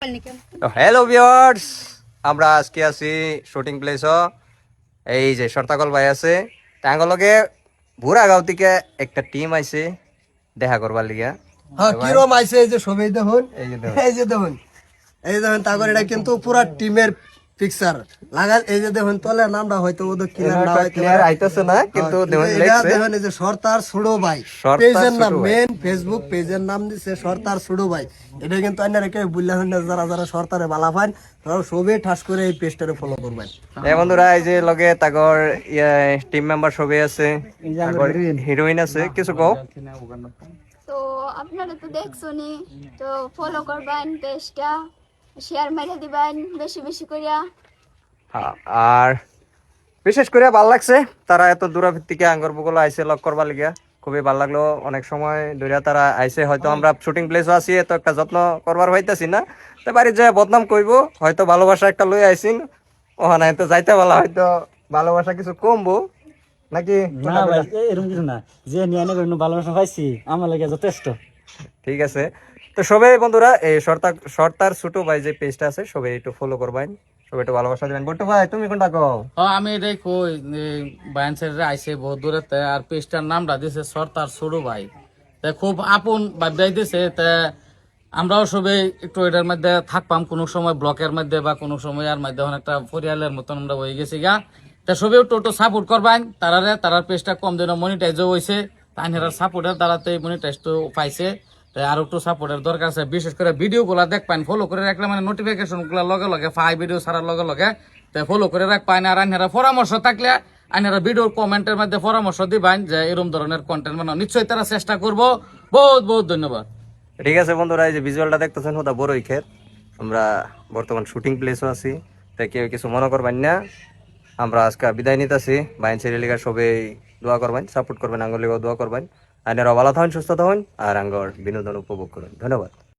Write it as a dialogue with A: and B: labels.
A: তো hello viewers, আমরা আজকে আছি শুটিং প্লেস। এই যে সর্তাকল ভাই আছে টাঙ্গলকে বুড়াগাঁও থেকে একটা টিম আইছে দেখা করবার লিগা।
B: হ্যাঁ, কিরম আইছে এই যে সবাই দেখুন,
A: এই যে দেখুন।
B: এই যে দেখুন, এই যে দেখুন, তারপর এটা কিন্তু পুরা টিমের পিকচার লাগাল। এই যে দেখুন তলে নামটা হয়তো ওদের ক্লিয়ার না হইতে
A: ক্লিয়ার
B: পারে।
A: আইতাছে না, কিন্তু দেখুন
B: এটা
A: লেখছে
B: দেখুন, এই যে সরতার ছোড়ো ভাই
A: সরতার
B: পেজের নাম,
A: ছোট ভাই।
B: মেন ফেসবুক পেজের নাম দিছে সরতার ছোড়ো ভাই। এটা কিন্তু অন্য রেখে বুঝলেন না, যারা যারা সরতারে বালা পান তারা সবে ঠাস করে এই পেজটারে ফলো করবেন।
A: এই বন্ধুরা, এই যে লগে তাগর টিম মেম্বার সবাই আছে, তাগর হিরোইন আছে, কিছু কও।
C: তো আপনারা তো দেখছনি, তো ফলো করবেন, পেজটা শেয়ার মেরে দিবেন বেশি বেশি করিয়া।
A: আর বিশেষ করে ভাল লাগছে তারা এত দূরাভিত থেকে আঙ্গর বগুলো আইসে লক করবার লিগা, খুবই ভাল লাগলো। অনেক সময় ধরে তারা আইসে, হয়তো আমরা শুটিং প্লেসও আছি, এত একটা যত্ন করবার হইতাছি না, তো বাড়ি যায় বদনাম কইব, হয়তো ভালোবাসা একটা লই আইসিন, ওখানে তো যাইতে বলা হয়তো ভালোবাসা কিছু কমবো নাকি।
D: না ভাই, এরকম কিছু না, যে নিয়ে এনে করে ভালোবাসা পাইছি আমার লাগে যথেষ্ট।
A: ঠিক আছে, তো সবাই বন্ধুরা এই সর্তার ছোট ভাই যে পেজটা আছে সবাই একটু ফলো করবেন, সবাই একটু ভালোবাসা দিবেন। বটু ভাই তুমি কোনটা কও?
E: আমি এটাই কই, বায়ান সাইডে আইসে বহুত দূরে, আর পেজটার নামটা দিছে সরতার ছোট ভাই, খুব আপন ভাবদাই দিছে। আমরাও সবাই একটু এটার মধ্যে থাকপাম, কোনো সময় ব্লকের মধ্যে বা কোনো সময় আর মধ্যে একটা পরিয়ালের মতন আমরা হয়ে গেছি গা। তা সবাই একটু সাপোর্ট করবেন তারার পেজটা কম দিন মনিটাইজও হয়েছে, তাইনার সাপোর্টের দ্বারাতে মনিটাইজ তো পাইছে। তাই আর একটু সাপোর্টের দরকার আছে, বিশেষ করে ভিডিও গুলা দেখবেন, ফলো করে রাখলে মানে নোটিফিকেশন গুলা লগে লগে ফাই ভিডিও ছাড়ার লগে লগে তাই ফলো করে রাখবেন। আর আইনারা পরামর্শ থাকলে আইনারা ভিডিওর কমেন্টের মধ্যে পরামর্শ দিবেন যে এরকম ধরনের কন্টেন্ট বানাও, নিশ্চয়ই তারা চেষ্টা করবো। বহুত বহুত ধন্যবাদ।
A: ঠিক আছে বন্ধুরা, এই যে ভিজুয়ালটা দেখতেছেন ওটা বড়ই ক্ষেত, আমরা বর্তমান শুটিং প্লেসও আছি, তাই কেউ কিছু মনে করবেন না। আমরা আজকে বিদায় নিতেছি, বাইন সিরিয়ালিগার সবাই দোয়া করবেন, সাপোর্ট করবেন, আঙ্গুর লিগাও দোয়া করবেন। আইনেরা ভালো থাকুন, সুস্থ থাকুন, আর আঙ্গর বিনোদন উপভোগ করুন। ধন্যবাদ।